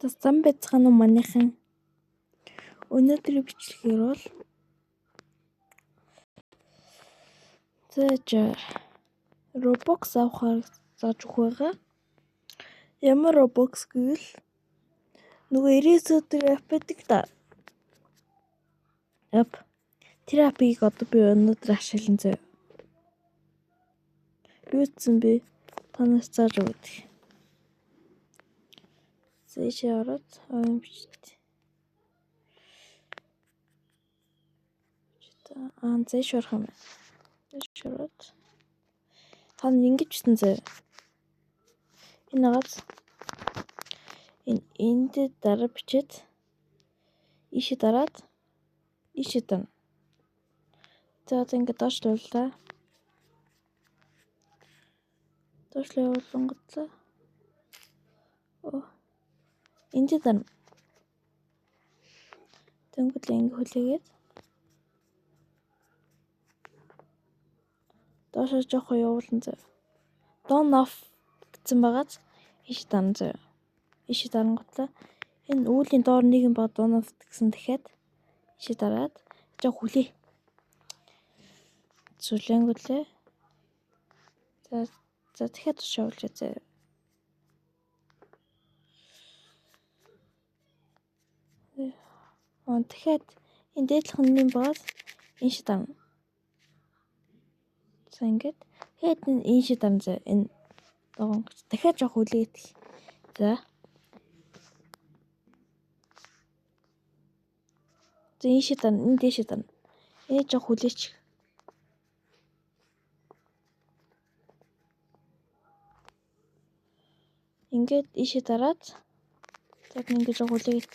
Зам байцгаана уу манайхан. Өнөөдрийн бичлэгээр бол Roblox авахаар зааж өгөх байгаа. Ямар Roblox гэвэл нөгөө 90 өдөр app байдаг да. App. Тэр app-ыг одоо би өнөөдөр ашиглан зөө. Юу гэсэн бэ? Танаас зааж өгöd. Зээшээ ороод бичт. Зээш орох юм. Зээш ороод тань ингэж бичсэн зөө. Энэ агаад энд дараа бичээд ийшээ дараад ийшээ тань. За одоо ингэ доошлууллаа. Доошлуулангутлаа. Энд тань. Тэнгуүл ингэ хүлээгээд доошоо жоохон явуулан зөө. Don off гэсэн байгааз ийш дан зөө. Ийш дарангутлаа. Энэ үүлийн доор нэг юм ба don off гэсэн дахиад ийш дараад жоо хүлээ. Зүлэнгүлээ. За дахиад шоулж зөө. Дахиад энэ дээдлэх нь юм баас ийш дан. За ингээд хэд ийш дан зөө. Энэ догоон дахиад жоо хүлээд. За. За ийш дан энэ дээш дан. Жоо хүлээч. Ингээд ийшээ дараад яг ингэж хүлээгээд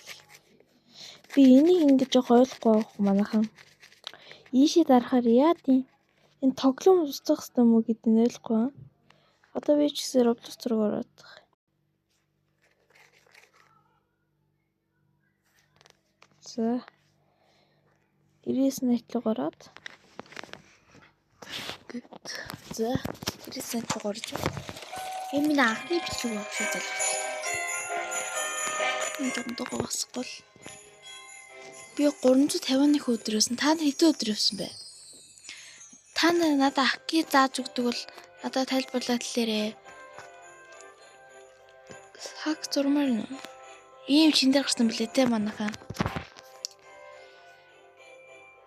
би энийг ингэж ойлгохгүй байх манайхан. Ийшээ дарахаар яа тийм энэ тоглоом устгах хэрэгтэй мүү гэдэг нь ойлгохгүй байна. Одоо би ч гэсэн Roblox руу ороод. За 99 найтлаг ороод. За 99 найтлаг орж. Энэ минь анхны бичлэг баг шүү дээ. Энэ жогдоо басахгүй. Би 351 өдрөөс та нар хэдэн өдөр явсан бэ? Та нар надад ахки зааж өгдөг бол надад тайлбарлаад хэлээрээ. Хак зурмаар нь. Ийм шинээр гарсан билээ те манайхан.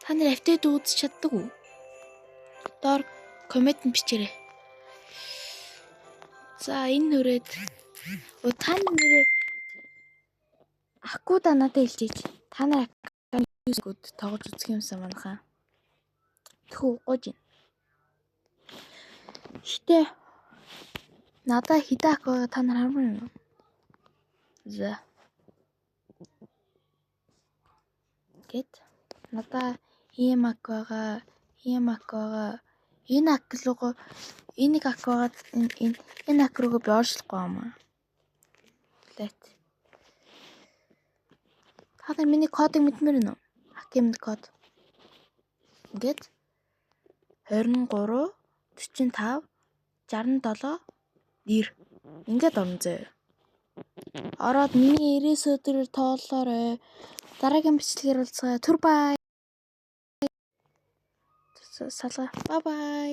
Та нар FT үзэж чаддаг уу? Доор коммент бичээрэй. За энэ нүрээд та нэрээ акуда надад хэлжээч. Та нар юусгүүд тоглож үзэх юмсан манайхаа. Тхүү гож. Штэ. Надад хидаа акгаа та нар хармаар юм. За. Гэт надад ийм аквага энэ аклого энийг аквагаад энэ акрого би оршлохгүй юм. Лет. Та нар миний кодыг мэдмээр нь үү? Хакимд код. Ингээд 23 45 67 9 ингээд орно зөө. Ороод миний 90 өдрөөр тооллоорой. Дараагийн бичлэгээр уулзъя. Түр бай. Салга. Бай бай.